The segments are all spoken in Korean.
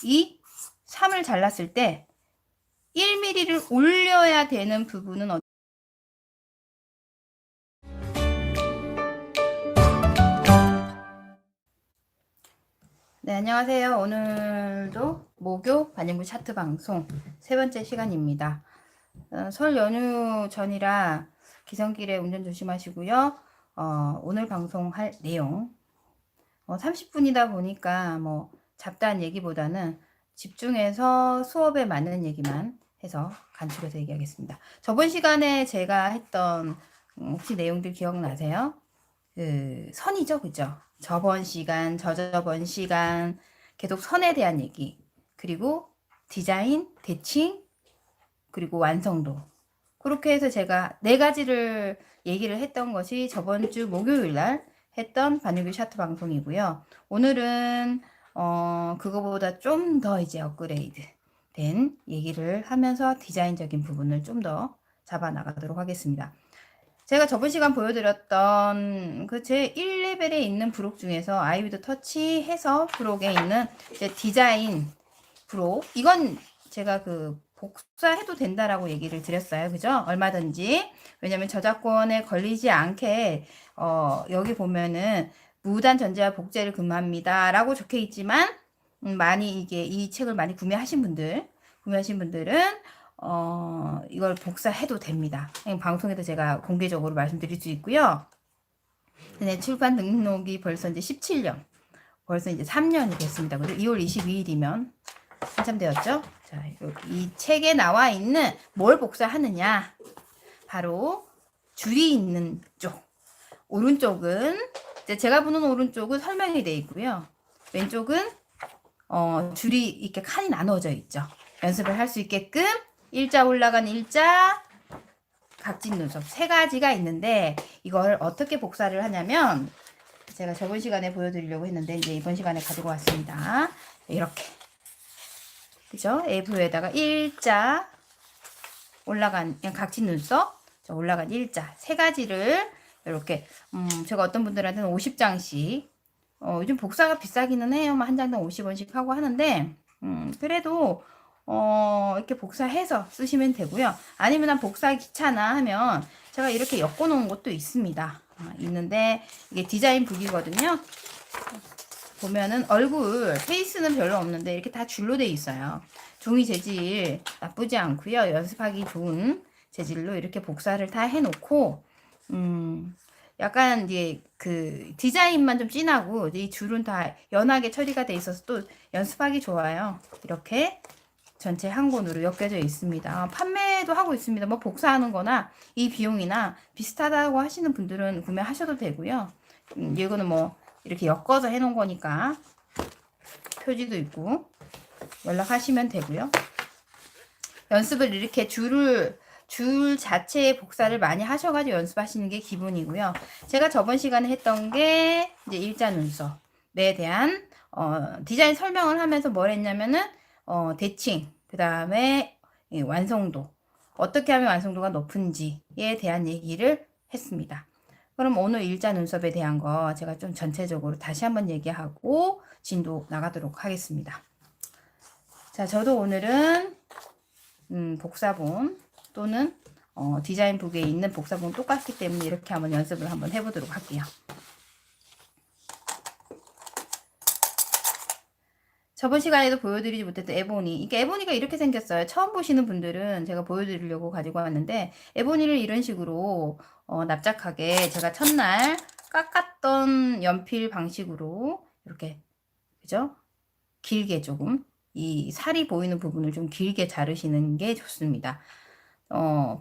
이 3을 잘랐을 때 1mm를 올려야 되는 부분은 네, 안녕하세요. 오늘도 목요 반영구 차트 방송 세 번째 시간입니다. 설 연휴 전이라 기성길에 운전 조심하시고요. 오늘 방송할 내용 30분이다 보니까 뭐 잡다한 얘기보다는 집중해서 수업에 맞는 얘기만 해서 간추려서 얘기하겠습니다. 저번 시간에 제가 했던 혹시 내용들 기억나세요? 그 선이죠, 그죠? 저번 시간, 저저번 시간 계속 선에 대한 얘기, 그리고 디자인, 대칭, 그리고 완성도. 그렇게 해서 제가 네 가지를 얘기를 했던 것이 저번 주 목요일 날 했던 반유교 샤트 방송이고요. 오늘은 그거보다 좀 더 이제 업그레이드 된 얘기를 하면서 디자인적인 부분을 좀 더 잡아 나가도록 하겠습니다. 제가 저번 시간 보여드렸던 그 제 1레벨에 있는 브록 중에서 아이비드 터치 해서 브록에 있는 이제 디자인 브록, 이건 제가 그 복사해도 된다라고 얘기를 드렸어요. 그죠? 얼마든지. 왜냐면 저작권에 걸리지 않게 여기 보면은 무단 전제와 복제를 금합니다 라고 적혀 있지만 많이 이게 이 책을 많이 구매하신 분들은 이걸 복사해도 됩니다. 방송에도 제가 공개적으로 말씀드릴 수 있고요. 네, 출판 등록이 벌써 이제 17년, 벌써 이제 3년이 됐습니다. 그리고 2월 22일이면 한참 되었죠. 자, 이 책에 나와 있는 뭘 복사하느냐, 바로 줄이 있는 쪽, 오른쪽은 제가 보는 오른쪽은 설명이 되어 있고요. 왼쪽은 줄이 이렇게 칸이 나눠져 있죠. 연습을 할 수 있게끔 일자 올라간 일자, 각진 눈썹 세 가지가 있는데 이걸 어떻게 복사를 하냐면 제가 저번 시간에 보여드리려고 했는데 이제 이번 시간에 가지고 왔습니다. 이렇게, 그죠? A4에다가 일자 올라간 각진 눈썹, 올라간 일자 세 가지를 이렇게 제가 어떤 분들한테는 50장씩 요즘 복사가 비싸기는 해요. 한 장당 50원씩 하고 하는데 그래도 이렇게 복사해서 쓰시면 되고요. 아니면 난 복사 귀찮아 하면 제가 이렇게 엮어 놓은 것도 있습니다. 있는데 이게 디자인 북이거든요. 보면은 얼굴 페이스는 별로 없는데 이렇게 다 줄로 돼 있어요. 종이 재질 나쁘지 않고요. 연습하기 좋은 재질로 이렇게 복사를 다 해놓고 약간 이제 그 디자인만 좀 진하고 이 줄은 다 연하게 처리가 돼 있어서 또 연습하기 좋아요. 이렇게 전체 한 권으로 엮여져 있습니다. 판매도 하고 있습니다. 뭐 복사하는 거나 이 비용이나 비슷하다고 하시는 분들은 구매하셔도 되고요. 이거는 뭐 이렇게 엮어서 해놓은 거니까 표지도 있고 연락하시면 되고요. 연습을 이렇게 줄 자체의 복사를 많이 하셔가지고 연습하시는 게 기본이고요. 제가 저번 시간에 했던 게 이제 일자 눈썹에 대한 디자인 설명을 하면서 뭘 했냐면은 대칭, 그 다음에 완성도, 어떻게 하면 완성도가 높은지에 대한 얘기를 했습니다. 그럼 오늘 일자 눈썹에 대한 거 제가 좀 전체적으로 다시 한번 얘기하고 진도 나가도록 하겠습니다. 자, 저도 오늘은 복사본 또는 디자인북에 있는 복사본 똑같기 때문에 이렇게 한번 연습을 한번 해보도록 할게요. 저번 시간에도 보여드리지 못했던 에보니. 이게 에보니가 이렇게 생겼어요. 처음 보시는 분들은 제가 보여드리려고 가지고 왔는데 에보니를 이런 식으로 납작하게 제가 첫날 깎았던 연필 방식으로 이렇게, 그죠? 길게 조금 이 살이 보이는 부분을 좀 길게 자르시는 게 좋습니다.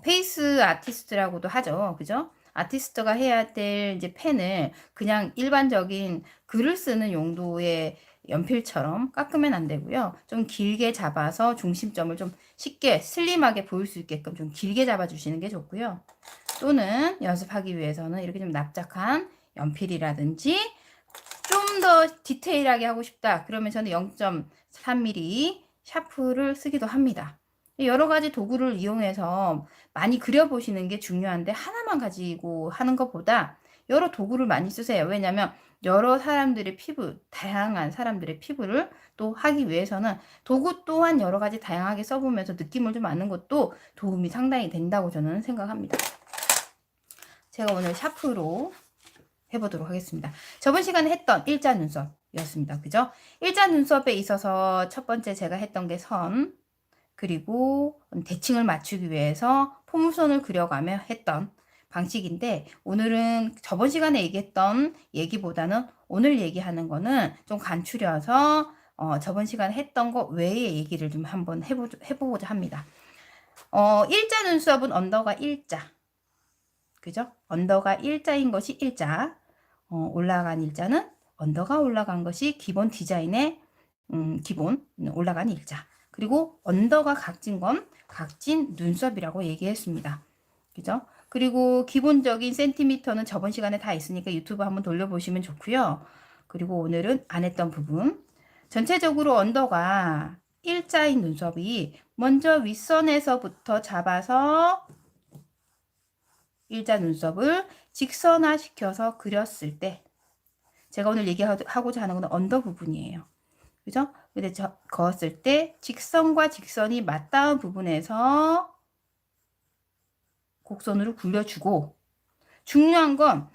페이스 아티스트라고도 하죠. 그죠? 아티스트가 해야 될 이제 펜을 그냥 일반적인 글을 쓰는 용도의 연필처럼 깎으면 안 되고요. 좀 길게 잡아서 중심점을 좀 쉽게 슬림하게 보일 수 있게끔 좀 길게 잡아주시는 게 좋고요. 또는 연습하기 위해서는 이렇게 좀 납작한 연필이라든지 좀 더 디테일하게 하고 싶다. 그러면 저는 0.3mm 샤프를 쓰기도 합니다. 여러 가지 도구를 이용해서 많이 그려보시는 게 중요한데 하나만 가지고 하는 것보다 여러 도구를 많이 쓰세요. 왜냐하면 여러 사람들의 피부, 다양한 사람들의 피부를 또 하기 위해서는 도구 또한 여러 가지 다양하게 써보면서 느낌을 좀 아는 것도 도움이 상당히 된다고 저는 생각합니다. 제가 오늘 샤프로 해보도록 하겠습니다. 저번 시간에 했던 일자 눈썹이었습니다. 그죠? 일자 눈썹에 있어서 첫 번째 제가 했던 게 선, 그리고 대칭을 맞추기 위해서 포물선을 그려가며 했던 방식인데, 오늘은 저번 시간에 얘기했던 얘기보다는 오늘 얘기하는 거는 좀 간추려서 저번 시간에 했던 거 외의 얘기를 좀 한번 해보고자 합니다. 일자 눈썹은 언더가 일자, 그죠? 언더가 일자인 것이 일자, 올라간 일자는 언더가 올라간 것이 기본 디자인의 기본 올라간 일자. 그리고 언더가 각진 건 각진 눈썹이라고 얘기했습니다. 그죠? 그리고 기본적인 센티미터는 저번 시간에 다 있으니까 유튜브 한번 돌려보시면 좋고요. 그리고 오늘은 안 했던 부분. 전체적으로 언더가 일자인 눈썹이 먼저 윗선에서부터 잡아서 일자 눈썹을 직선화 시켜서 그렸을 때, 제가 오늘 얘기하고자 하는 건 언더 부분이에요. 그죠? 근데 그었을 때 직선과 직선이 맞닿은 부분에서 곡선으로 굴려주고, 중요한 건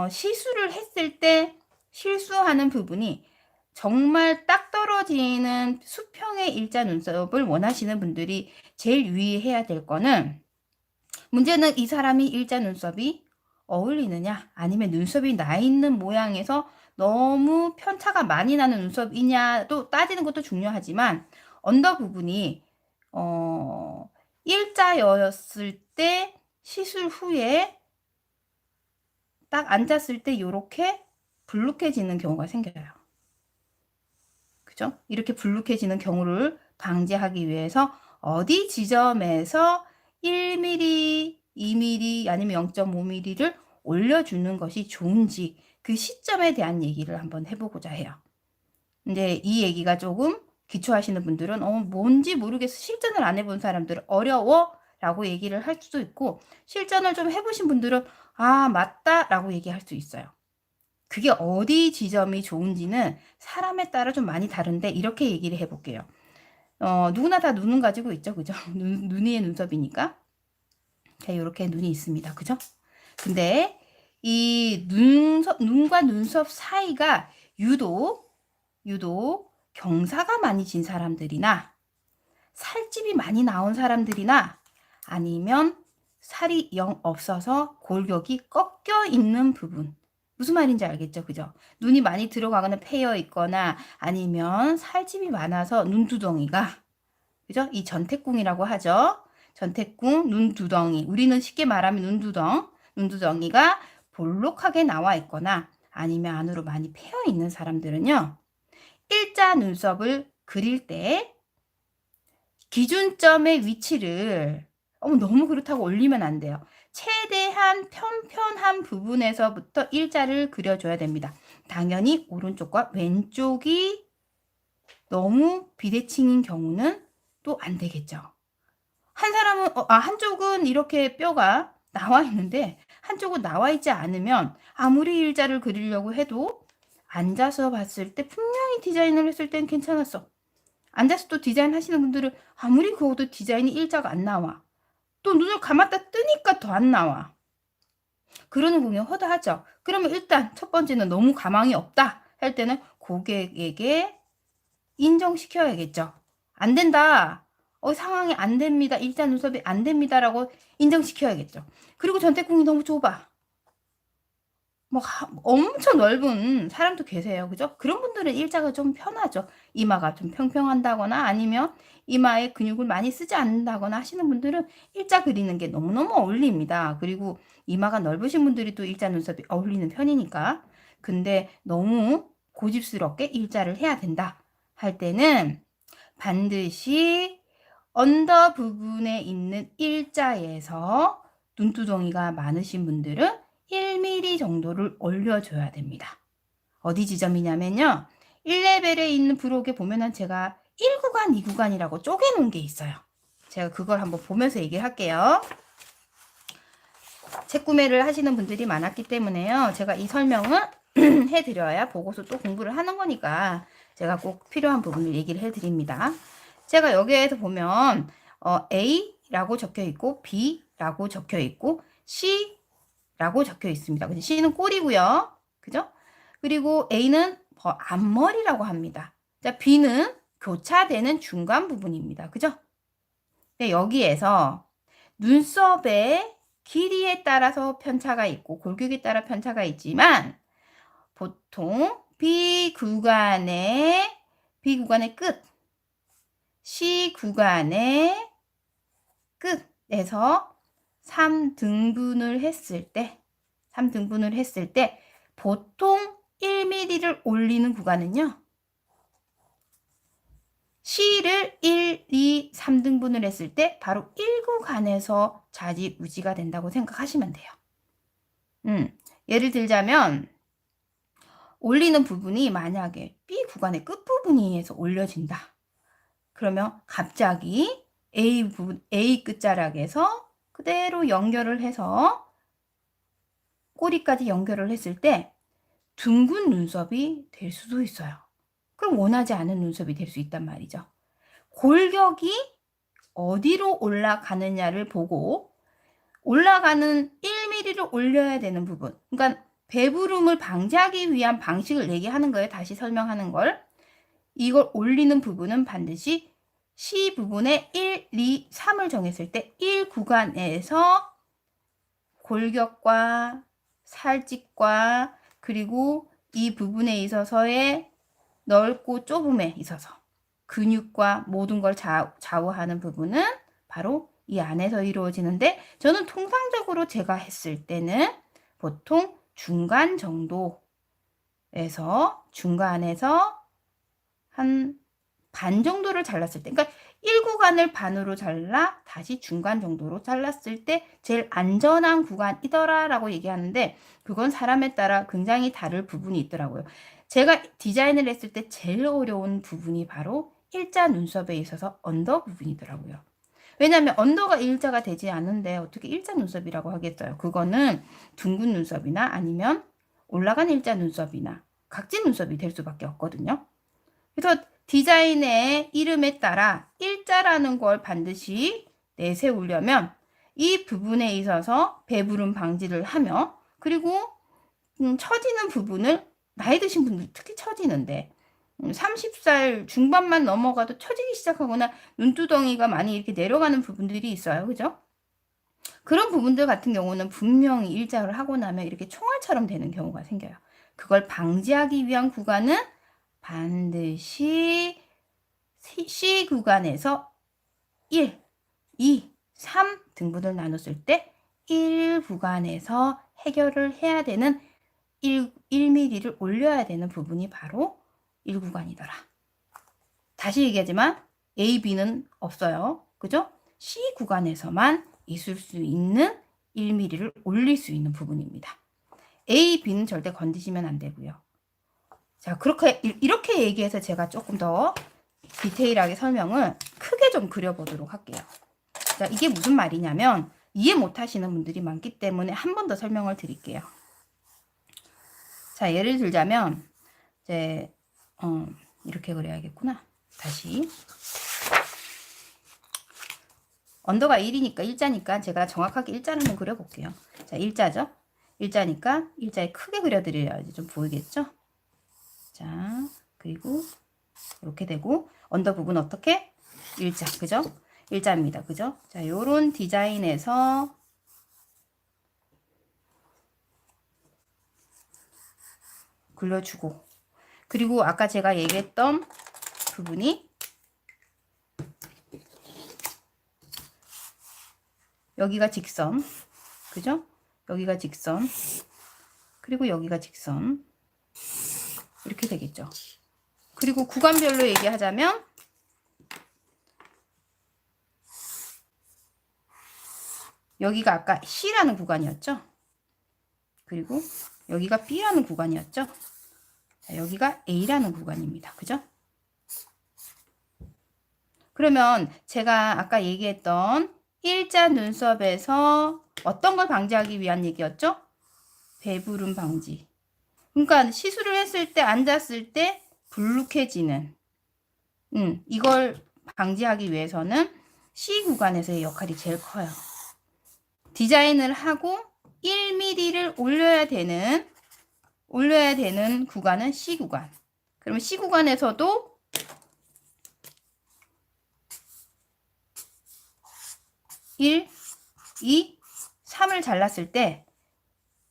시술을 했을 때 실수하는 부분이 정말 딱 떨어지는 수평의 일자 눈썹을 원하시는 분들이 제일 유의해야 될 거는, 문제는 이 사람이 일자 눈썹이 어울리느냐, 아니면 눈썹이 나 있는 모양에서 너무 편차가 많이 나는 눈썹이냐도 따지는 것도 중요하지만, 언더 부분이 일자였을 때 시술 후에 딱 앉았을 때 이렇게 불룩해지는 경우가 생겨요. 그죠? 이렇게 불룩해지는 경우를 방지하기 위해서 어디 지점에서 1mm, 2mm 아니면 0.5mm를 올려주는 것이 좋은지, 그 시점에 대한 얘기를 한번 해보고자 해요. 근데 이 얘기가 조금 기초하시는 분들은 뭔지 모르겠어, 실전을 안 해본 사람들은 어려워 라고 얘기를 할 수도 있고, 실전을 좀 해보신 분들은 아 맞다 라고 얘기할 수 있어요. 그게 어디 지점이 좋은지는 사람에 따라 좀 많이 다른데, 이렇게 얘기를 해볼게요. 누구나 다 눈은 가지고 있죠, 그죠? 눈이의 눈썹이니까. 자, 이렇게 눈이 있습니다, 그죠? 근데 이 눈과 눈썹 사이가 유독 경사가 많이 진 사람들이나 살집이 많이 나온 사람들이나, 아니면 살이 영 없어서 골격이 꺾여 있는 부분, 무슨 말인지 알겠죠? 그죠? 눈이 많이 들어가거나 패여 있거나, 아니면 살집이 많아서 눈두덩이가, 그죠? 이 전태궁이라고 하죠. 전태궁, 눈두덩이. 우리는 쉽게 말하면 눈두덩이가 볼록하게 나와 있거나, 아니면 안으로 많이 패여 있는 사람들은요, 일자 눈썹을 그릴 때 기준점의 위치를 너무 그렇다고 올리면 안 돼요. 최대한 편편한 부분에서부터 일자를 그려줘야 됩니다. 당연히 오른쪽과 왼쪽이 너무 비대칭인 경우는 또 안 되겠죠. 한 사람은 한쪽은 이렇게 뼈가 나와 있는데 한쪽은 나와 있지 않으면 아무리 일자를 그리려고 해도 앉아서 봤을 때 분명히 디자인을 했을 땐 괜찮았어. 앉아서 또 디자인 하시는 분들은 아무리 그어도 디자인이 일자가 안 나와. 또 눈을 감았다 뜨니까 더 안 나와. 그러는 경우 허다하죠. 그러면 일단 첫 번째는 너무 가망이 없다 할 때는 고객에게 인정시켜야겠죠. 안 된다. 상황이 안 됩니다. 일자 눈썹이 안 됩니다라고 인정시켜야겠죠. 그리고 전태궁이 너무 좁아. 엄청 넓은 사람도 계세요. 그죠? 그런 분들은 일자가 좀 편하죠. 이마가 좀 평평한다거나, 아니면 이마에 근육을 많이 쓰지 않는다거나 하시는 분들은 일자 그리는 게 너무너무 어울립니다. 그리고 이마가 넓으신 분들이 또 일자 눈썹이 어울리는 편이니까. 근데 너무 고집스럽게 일자를 해야 된다 할 때는 반드시 언더 부분에 있는 일자에서 눈두덩이가 많으신 분들은 1mm 정도를 올려줘야 됩니다. 어디 지점이냐면요, 1레벨에 있는 브록에 보면은 제가 1구간, 2구간이라고 쪼개놓은 게 있어요. 제가 그걸 한번 보면서 얘기를 할게요. 책 구매를 하시는 분들이 많았기 때문에요, 제가 이 설명은 해드려야 보고서 또 공부를 하는 거니까 제가 꼭 필요한 부분을 얘기를 해드립니다. 제가 여기에서 보면 A라고 적혀 있고 B라고 적혀 있고 C라고 적혀 있습니다. 그죠? C는 꼴이고요. 그죠? 그리고 A는 앞머리라고 합니다. 자, B는 교차되는 중간 부분입니다. 그죠? 네, 여기에서 눈썹의 길이에 따라서 편차가 있고 골격에 따라 편차가 있지만 보통 B 구간의 끝, C 구간의 끝에서 3등분을 했을 때 보통 1mm를 올리는 구간은요. C를 1, 2, 3등분을 했을 때 바로 1구간에서 좌지우지가 된다고 생각하시면 돼요. 예를 들자면 올리는 부분이 만약에 B 구간의 끝부분에서 올려진다. 그러면 갑자기 A 끝자락에서 그대로 연결을 해서 꼬리까지 연결을 했을 때 둥근 눈썹이 될 수도 있어요. 그럼 원하지 않은 눈썹이 될 수 있단 말이죠. 골격이 어디로 올라가느냐를 보고 올라가는 1mm를 올려야 되는 부분, 그러니까 배부름을 방지하기 위한 방식을 얘기하는 거예요. 다시 설명하는 걸. 이걸 올리는 부분은 반드시 C 부분에 1, 2, 3을 정했을 때 1구간에서 골격과 살집과 그리고 이 부분에 있어서의 넓고 좁음에 있어서 근육과 모든 걸 좌우하는 부분은 바로 이 안에서 이루어지는데 저는 통상적으로 제가 했을 때는 보통 중간에서 한 반 정도를 잘랐을 때, 그러니까 1구간을 반으로 잘라 다시 중간 정도로 잘랐을 때 제일 안전한 구간이더라라고 얘기하는데 그건 사람에 따라 굉장히 다를 부분이 있더라고요. 제가 디자인을 했을 때 제일 어려운 부분이 바로 일자 눈썹에 있어서 언더 부분이더라고요. 왜냐하면 언더가 일자가 되지 않은데 어떻게 일자 눈썹이라고 하겠어요. 그거는 둥근 눈썹이나 아니면 올라간 일자 눈썹이나 각진 눈썹이 될 수밖에 없거든요. 그래서 디자인의 이름에 따라 일자라는 걸 반드시 내세우려면 이 부분에 있어서 배부름 방지를 하며 그리고 처지는 부분을 나이 드신 분들 특히 처지는데 30살 중반만 넘어가도 처지기 시작하거나 눈두덩이가 많이 이렇게 내려가는 부분들이 있어요. 그죠? 그런 부분들 같은 경우는 분명히 일자를 하고 나면 이렇게 총알처럼 되는 경우가 생겨요. 그걸 방지하기 위한 구간은 반드시 C 구간에서 1, 2, 3 등분을 나눴을 때 1 구간에서 해결을 해야 되는 1mm를 올려야 되는 부분이 바로 1구간이더라. 다시 얘기하지만 A, B는 없어요. 그죠? C 구간에서만 있을 수 있는 1mm를 올릴 수 있는 부분입니다. A, B는 절대 건드시면 안 되고요. 자, 이렇게 얘기해서 제가 조금 더 디테일하게 설명을 크게 좀 그려보도록 할게요. 자, 이게 무슨 말이냐면 이해 못 하시는 분들이 많기 때문에 한 번 더 설명을 드릴게요. 자, 예를 들자면 이제 이렇게 그려야겠구나. 다시 언더가 1이니까 일자니까 제가 정확하게 일자를 한번 그려볼게요. 자, 일자죠? 일자니까 일자에 크게 그려드려야지 좀 보이겠죠? 자, 그리고 이렇게 되고 언더 부분 어떻게? 일자, 그죠? 일자입니다. 그죠? 자, 요런 디자인에서 굴려주고 그리고 아까 제가 얘기했던 부분이 여기가 직선, 그죠? 여기가 직선, 그리고 여기가 직선 이렇게 되겠죠. 그리고 구간별로 얘기하자면 여기가 아까 C라는 구간이었죠. 그리고 여기가 B라는 구간이었죠. 자, 여기가 A라는 구간입니다. 그죠? 그러면 제가 아까 얘기했던 일자 눈썹에서 어떤 걸 방지하기 위한 얘기였죠? 배부름 방지. 그러니까 시술을 했을 때 앉았을 때 불룩해지는 이걸 방지하기 위해서는 C 구간에서의 역할이 제일 커요. 디자인을 하고 1mm를 올려야 되는 구간은 C 구간. 그러면 C 구간에서도 1, 2, 3을 잘랐을 때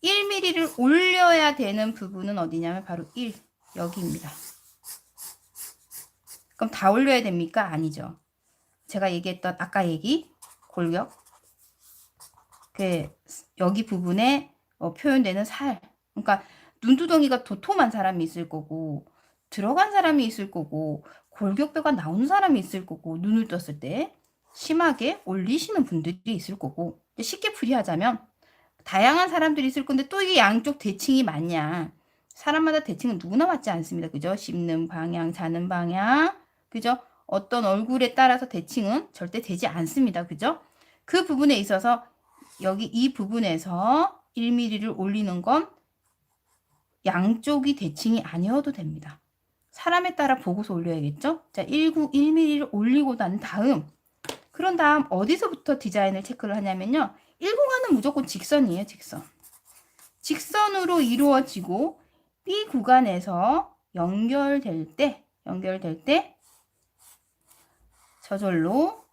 1mm를 올려야 되는 부분은 어디냐면 바로 1, 여기입니다. 그럼 다 올려야 됩니까? 아니죠. 제가 얘기했던 아까 골격, 여기 부분에 표현되는 살, 그러니까 눈두덩이가 도톰한 사람이 있을 거고 들어간 사람이 있을 거고 골격뼈가 나오는 사람이 있을 거고 눈을 떴을 때 심하게 올리시는 분들이 있을 거고 쉽게 풀이하자면 다양한 사람들이 있을 건데 또 이게 양쪽 대칭이 맞냐? 사람마다 대칭은 누구나 맞지 않습니다. 그죠? 씹는 방향, 자는 방향, 그죠? 어떤 얼굴에 따라서 대칭은 절대 되지 않습니다. 그죠? 그 부분에 있어서 여기 이 부분에서 1mm를 올리는 건 양쪽이 대칭이 아니어도 됩니다. 사람에 따라 보고서 올려야겠죠? 자, 1mm를 올리고 난 다음 그런 다음 어디서부터 디자인을 체크를 하냐면요. 1구간은 무조건 직선이에요. 직선으로 이루어지고 B 구간에서 연결될 때 저절로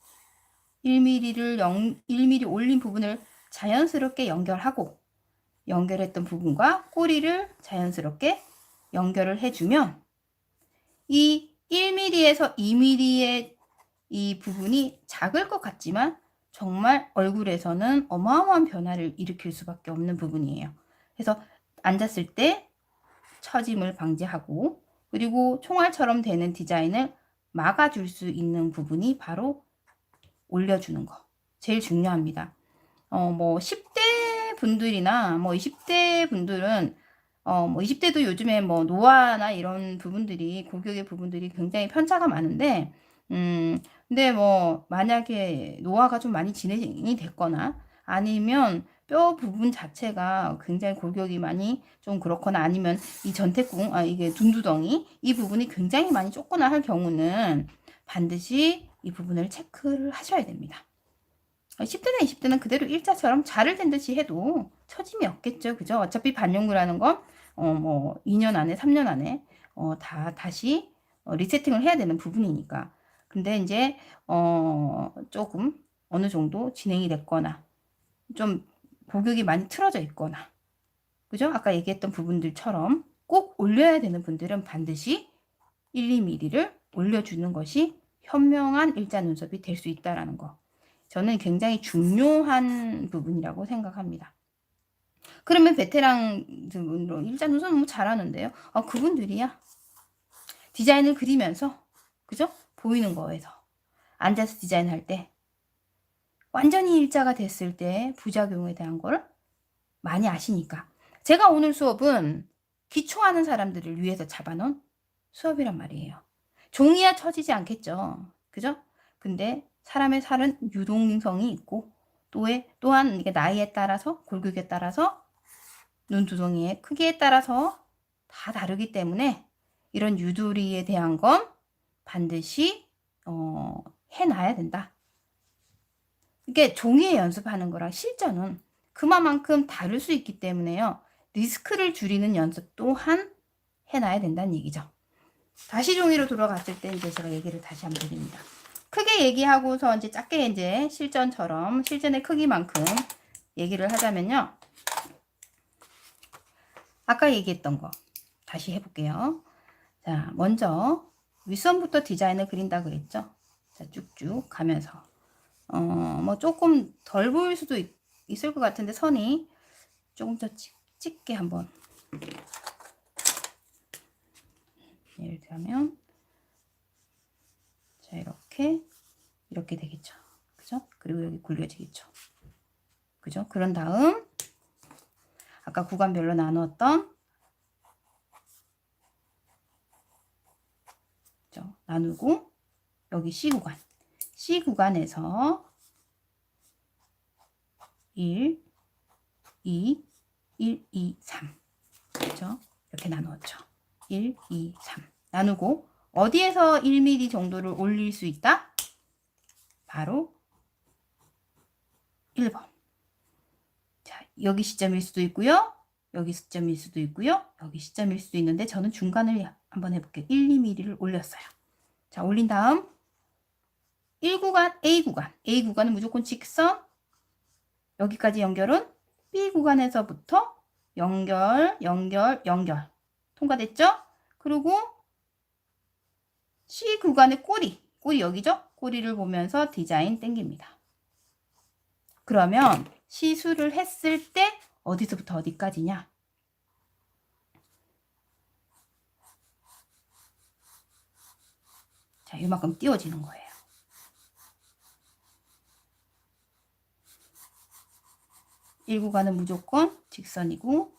1mm 올린 부분을 자연스럽게 연결하고 연결했던 부분과 꼬리를 자연스럽게 연결을 해주면 이 1mm에서 2mm의 이 부분이 작을 것 같지만 정말 얼굴에서는 어마어마한 변화를 일으킬 수밖에 없는 부분이에요. 그래서 앉았을 때 처짐을 방지하고 그리고 총알처럼 되는 디자인을 막아줄 수 있는 부분이 바로 올려주는 거. 제일 중요합니다. 뭐 10대 분들이나 뭐 20대 분들은 뭐 20대도 요즘에 뭐 노화나 이런 부분들이 골격의 부분들이 굉장히 편차가 많은데 근데 뭐 만약에 노화가 좀 많이 진행이 됐거나 아니면 뼈 부분 자체가 굉장히 골격이 많이 좀 그렇거나 아니면 이 전태궁 이게 둔두덩이 이 부분이 굉장히 많이 좁거나 할 경우는 반드시 이 부분을 체크를 하셔야 됩니다. 10대나 20대는 그대로 일자처럼 자를 댄 듯이 해도 처짐이 없겠죠. 그죠? 어차피 반영구라는 건 뭐 2년 안에 3년 안에 다시 리세팅을 해야 되는 부분이니까. 근데 이제 조금 어느 정도 진행이 됐거나 좀 골격이 많이 틀어져 있거나 그죠? 아까 얘기했던 부분들처럼 꼭 올려야 되는 분들은 반드시 1, 2mm를 올려주는 것이 현명한 일자 눈썹이 될 수 있다는 거. 저는 굉장히 중요한 부분이라고 생각합니다. 그러면 베테랑 분으로 일자 눈썹 너무 잘하는데요. 그분들이야. 디자인을 그리면서 그죠? 보이는 거에서 앉아서 디자인할 때 완전히 일자가 됐을 때 부작용에 대한 걸 많이 아시니까. 제가 오늘 수업은 기초하는 사람들을 위해서 잡아놓은 수업이란 말이에요. 종이야 처지지 않겠죠. 그죠? 근데 사람의 살은 유동성이 있고 또한 이게 나이에 따라서 골격에 따라서 눈두덩이의 크기에 따라서 다 다르기 때문에 이런 유두리에 대한 건 반드시 해놔야 된다. 이게 종이에 연습하는 거랑 실전은 그만큼 다를 수 있기 때문에요. 리스크를 줄이는 연습 또한 해놔야 된다는 얘기죠. 다시 종이로 돌아갔을 때 이제 제가 얘기를 다시 한번 드립니다. 크게 얘기하고서 이제 작게 이제 실전의 크기만큼 얘기를 하자면요. 아까 얘기했던 거 다시 해볼게요. 자, 먼저 윗선부터 디자인을 그린다 그랬죠. 자, 쭉쭉 가면서 뭐 조금 덜 보일 수도 있을 것 같은데 선이 조금 더 짙게 한번 예를 들면 자 이렇게 되겠죠. 그죠? 그리고 여기 굴려지겠죠. 그죠? 그런 다음 아까 구간별로 나누었던 그죠? 나누고 여기 C 구간에서 1, 2, 1, 2, 3 그죠? 이렇게 나누었죠. 1, 2, 3 나누고 어디에서 1mm 정도를 올릴 수 있다? 바로 1번. 자, 여기 시점일 수도 있고요. 여기 시점일 수도 있고요. 여기 시점일 수도 있는데 저는 중간을 한번 해볼게요. 1, 2mm를 올렸어요. 자, 올린 다음 1구간, A 구간은 무조건 직선. 여기까지 연결은 B 구간에서부터 연결. 통과됐죠? 그리고 C 구간의 꼬리 여기죠? 꼬리를 보면서 디자인 땡깁니다. 그러면 시술을 했을 때 어디서부터 어디까지냐? 자, 이만큼 띄워지는 거예요. 일 구간은 무조건 직선이고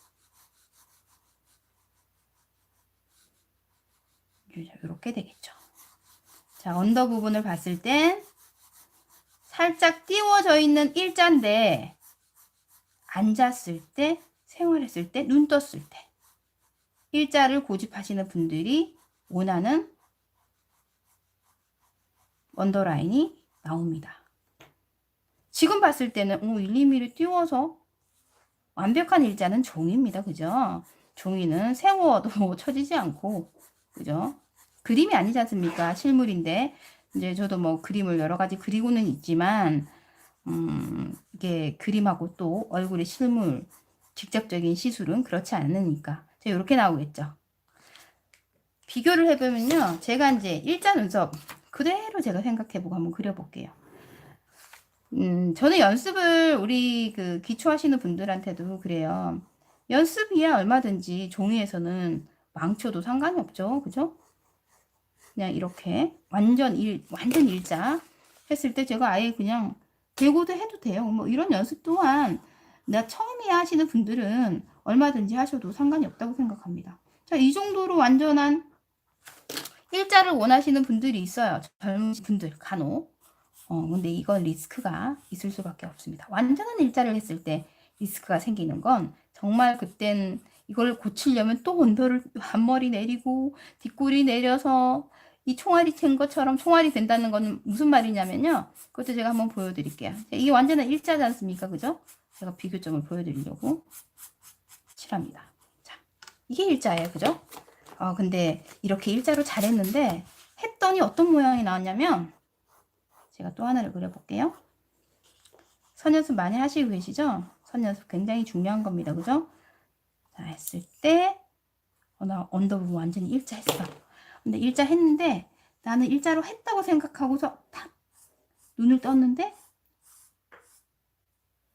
이렇게 되겠죠. 자, 언더 부분을 봤을 땐 살짝 띄워져 있는 일자인데 앉았을 때, 생활했을 때, 눈 떴을 때 일자를 고집하시는 분들이 원하는 언더라인이 나옵니다. 지금 봤을 때는 1, 2mm 띄워서 완벽한 일자는 종이입니다. 그죠? 종이는 세워도 처지지 않고, 그죠? 그림이 아니지 않습니까? 실물인데 이제 저도 뭐 그림을 여러 가지 그리고는 있지만 이게 그림하고 또 얼굴의 실물 직접적인 시술은 그렇지 않으니까 이렇게 나오겠죠. 비교를 해보면요, 제가 이제 일자 눈썹 그대로 제가 생각해보고 한번 그려볼게요. 저는 연습을 우리 그 기초하시는 분들한테도 그래요. 연습이야 얼마든지 종이에서는 망쳐도 상관이 없죠. 그죠? 그냥 이렇게 완전 일자 했을 때 제가 아예 그냥 대고도 해도 돼요. 뭐 이런 연습 또한 나 처음이야 하시는 분들은 얼마든지 하셔도 상관이 없다고 생각합니다. 자, 이 정도로 완전한 일자를 원하시는 분들이 있어요. 젊은 분들 간혹. 근데 이건 리스크가 있을 수밖에 없습니다. 완전한 일자를 했을 때 리스크가 생기는 건 정말 그땐 이걸 고치려면 또 언더를 앞머리 내리고 뒷꼬리 내려서 이 총알이 된 것처럼 총알이 된다는 건 무슨 말이냐면요. 그것도 제가 한번 보여드릴게요. 이게 완전한 일자지 않습니까? 그죠? 제가 비교점을 보여드리려고 칠합니다. 자, 이게 일자예요. 그죠? 근데 이렇게 일자로 잘했는데 했더니 어떤 모양이 나왔냐면 제가 또 하나를 그려볼게요. 선 연습 많이 하시고 계시죠? 선 연습 굉장히 중요한 겁니다. 그죠? 자, 했을 때 나 언더 부분 완전히 일자 했어. 근데 일자 했는데 나는 일자로 했다고 생각하고서 탁 눈을 떴는데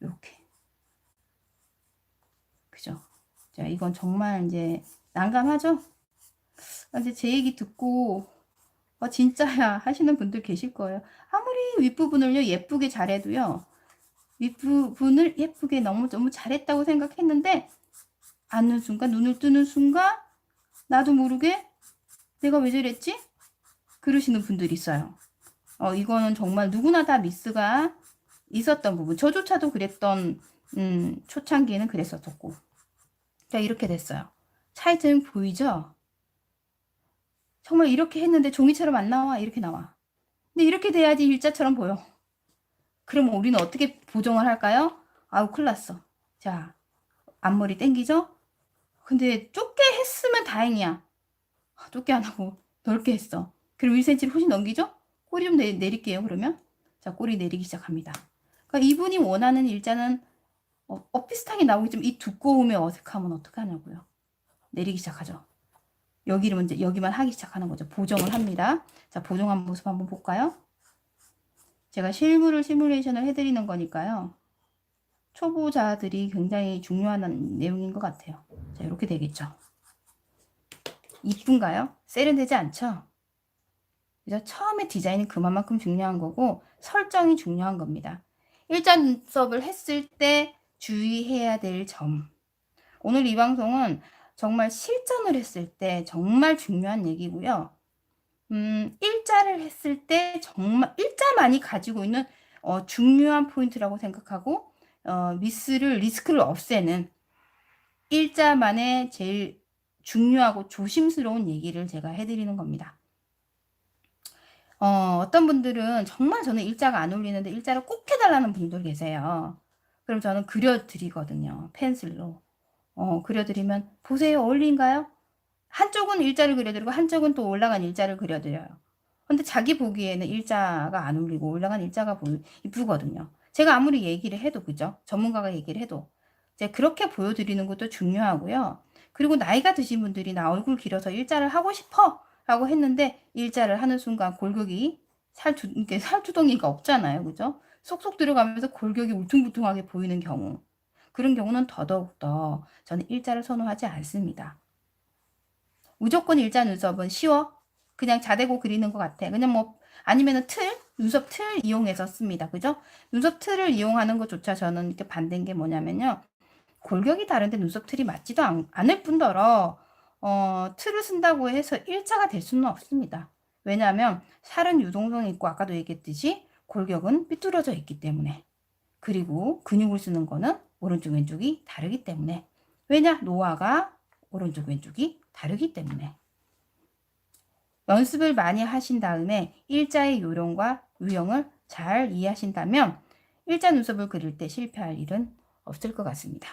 이렇게. 그죠? 자, 이건 정말 이제 난감하죠? 이제 제 얘기 듣고 진짜야 하시는 분들 계실 거예요. 아무리 윗부분을요 예쁘게 잘해도요, 윗부분을 예쁘게 너무 잘했다고 생각했는데 앉는 순간, 눈을 뜨는 순간 나도 모르게 내가 왜 저랬지? 그러시는 분들이 있어요. 이거는 정말 누구나 다 미스가 있었던 부분. 저조차도 그랬던 초창기에는 그랬었고. 자, 이렇게 됐어요. 차이점 보이죠? 정말 이렇게 했는데 종이처럼 안 나와. 이렇게 나와. 근데 이렇게 돼야지 일자처럼 보여. 그럼 우리는 어떻게 보정을 할까요? 아우, 큰일 났어. 자, 앞머리 땡기죠? 근데 좁게 했으면 다행이야. 좁게 안 하고 넓게 했어. 그럼 1cm를 훨씬 넘기죠? 꼬리 좀 내릴게요. 그러면 자, 꼬리 내리기 시작합니다. 그러니까 이분이 원하는 일자는 비슷하게 나오겠지만 이 두꺼움에 어색하면 어떡하냐고요. 내리기 시작하죠. 여기를 먼저 여기만 하기 시작하는 거죠. 보정을 합니다. 자, 보정한 모습 한번 볼까요? 제가 실물을 시뮬레이션을 해드리는 거니까요. 초보자들이 굉장히 중요한 내용인 것 같아요. 자, 이렇게 되겠죠. 이쁜가요? 세련되지 않죠? 그래서 처음에 디자인은 그만큼 중요한 거고 설정이 중요한 겁니다. 일자 눈썹을 했을 때 주의해야 될 점. 오늘 이 방송은 정말 실전을 했을 때 정말 중요한 얘기고요. 일자를 했을 때 정말 일자만이 가지고 있는 중요한 포인트라고 생각하고 리스크를 없애는 일자만의 제일 중요하고 조심스러운 얘기를 제가 해드리는 겁니다. 어떤 분들은 정말 저는 일자가 안 어울리는데 일자를 꼭 해달라는 분들 계세요. 그럼 저는 그려드리거든요. 펜슬로. 그려드리면 보세요. 어울린가요? 한쪽은 일자를 그려드리고 한쪽은 또 올라간 일자를 그려드려요. 근데 자기 보기에는 일자가 안 어울리고 올라간 일자가 이쁘거든요. 제가 아무리 얘기를 해도, 그죠? 전문가가 얘기를 해도. 이제 그렇게 보여드리는 것도 중요하고요. 그리고 나이가 드신 분들이 나 얼굴 길어서 일자를 하고 싶어! 라고 했는데 일자를 하는 순간 골격이 살투덩이가 없잖아요. 그죠? 쏙쏙 들어가면서 골격이 울퉁불퉁하게 보이는 경우. 그런 경우는 더더욱더 저는 일자를 선호하지 않습니다. 무조건 일자 눈썹은 쉬워. 그냥 자대고 그리는 것 같아. 그냥 뭐 아니면은 눈썹 틀 이용해서 씁니다. 그죠? 눈썹 틀을 이용하는 것조차 저는 이렇게 반대인 게 뭐냐면요. 골격이 다른데 눈썹 틀이 맞지도 않을 뿐더러 틀을 쓴다고 해서 일자가 될 수는 없습니다. 왜냐하면 살은 유동성이 있고 아까도 얘기했듯이 골격은 삐뚤어져 있기 때문에, 그리고 근육을 쓰는 거는 오른쪽 왼쪽이 다르기 때문에, 왜냐? 노화가 오른쪽 왼쪽이 다르기 때문에. 연습을 많이 하신 다음에 일자의 요령과 유형을 잘 이해하신다면 일자 눈썹을 그릴 때 실패할 일은 없을 것 같습니다.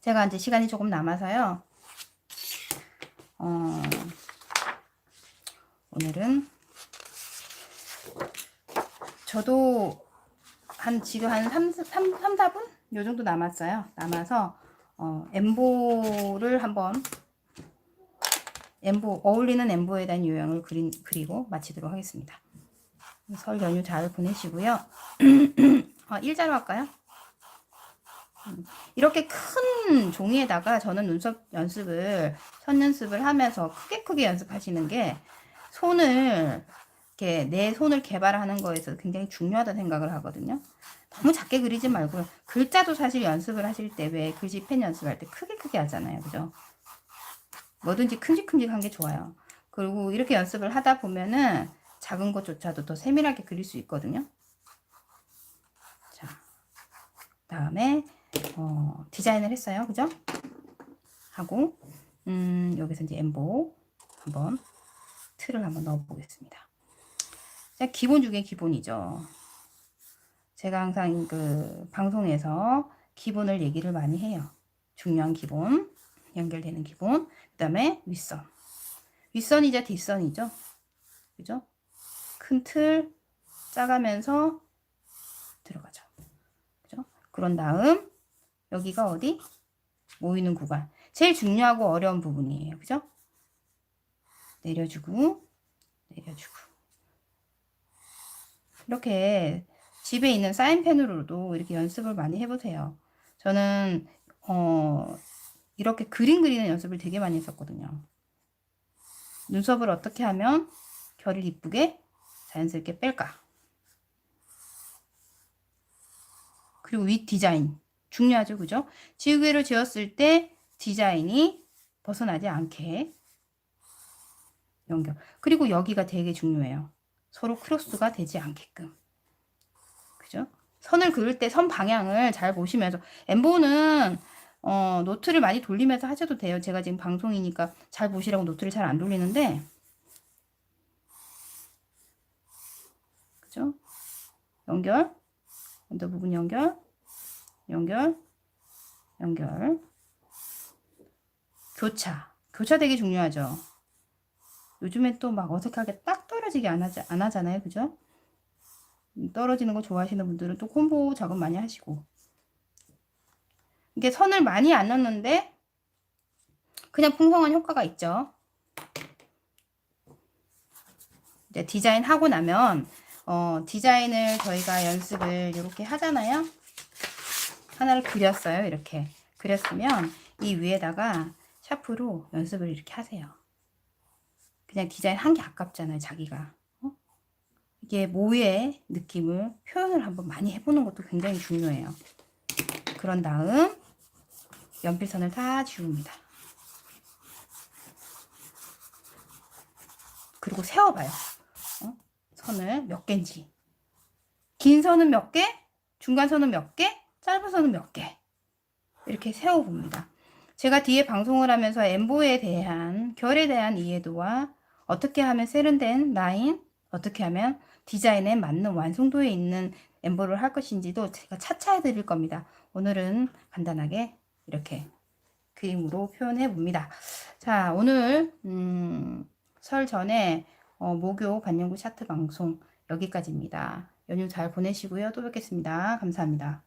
제가 이제 시간이 조금 남아서요. 오늘은 저도 지금 한 3, 4분? 요 정도 남았어요. 남아서 엠보를 한번 어울리는 엠보에 대한 요령을 그리고 마치도록 하겠습니다. 설 연휴 잘 보내시고요. 일자로 할까요? 이렇게 큰 종이에다가 저는 눈썹 연습을, 선 연습을 하면서 크게 연습하시는 게 내 손을 개발하는 거에서 굉장히 중요하다는 생각을 하거든요. 너무 작게 그리지 말고요. 글자도 사실 연습을 하실 때 왜 글씨펜 연습할 때 크게 하잖아요. 그죠? 뭐든지 큼직큼직한 게 좋아요. 그리고 이렇게 연습을 하다 보면은 작은 것조차도 더 세밀하게 그릴 수 있거든요. 자, 다음에 디자인을 했어요. 그죠? 하고 여기서 이제 엠보 한번 틀을 한번 넣어 보겠습니다. 기본 중에 기본이죠. 제가 항상 그 방송에서 기본을 얘기를 많이 해요. 중요한 기본, 연결되는 기본, 그 다음에 윗선. 윗선이자 뒷선이죠. 그죠? 큰 틀 짜가면서 들어가죠. 그죠? 그런 다음 여기가 어디? 모이는 구간. 제일 중요하고 어려운 부분이에요. 그죠? 내려주고 이렇게 집에 있는 사인펜으로도 이렇게 연습을 많이 해보세요. 저는 이렇게 그림 그리는 연습을 되게 많이 했었거든요. 눈썹을 어떻게 하면 결을 이쁘게 자연스럽게 뺄까? 그리고 윗 디자인 중요하죠. 그죠? 지우개로 지웠을 때 디자인이 벗어나지 않게 연결. 그리고 여기가 되게 중요해요. 서로 크로스가 되지 않게끔. 그죠? 선을 그을 때 선 방향을 잘 보시면서, 엠보는 노트를 많이 돌리면서 하셔도 돼요. 제가 지금 방송이니까 잘 보시라고 노트를 잘 안 돌리는데, 그죠? 연결, 언더 부분 연결, 교차 되게 중요하죠. 요즘에 또 막 어색하게 딱 떨어지게 안 하잖아요. 그죠? 떨어지는 거 좋아하시는 분들은 또 콤보 작업 많이 하시고, 이게 선을 많이 안 넣는데 그냥 풍성한 효과가 있죠. 이제 디자인 하고 나면 디자인을 저희가 연습을 이렇게 하잖아요. 하나를 그렸어요. 이렇게 그렸으면 이 위에다가 샤프로 연습을 이렇게 하세요. 그냥 디자인 한 게 아깝잖아요. 자기가 이게 모의 느낌을 표현을 한번 많이 해보는 것도 굉장히 중요해요. 그런 다음 연필선을 다 지웁니다. 그리고 세워봐요. 선을 몇 개인지. 긴 선은 몇 개, 중간 선은 몇 개, 짧은 선은 몇 개. 이렇게 세워봅니다. 제가 뒤에 방송을 하면서 엠보에 대한 결에 대한 이해도와 어떻게 하면 세련된 라인, 어떻게 하면 디자인에 맞는 완성도에 있는 엠보를 할 것인지도 제가 차차 해드릴 겁니다. 오늘은 간단하게 이렇게 그림으로 표현해 봅니다. 자, 오늘 설 전에 모교 반영구 차트 방송 여기까지입니다. 연휴 잘 보내시고요. 또 뵙겠습니다. 감사합니다.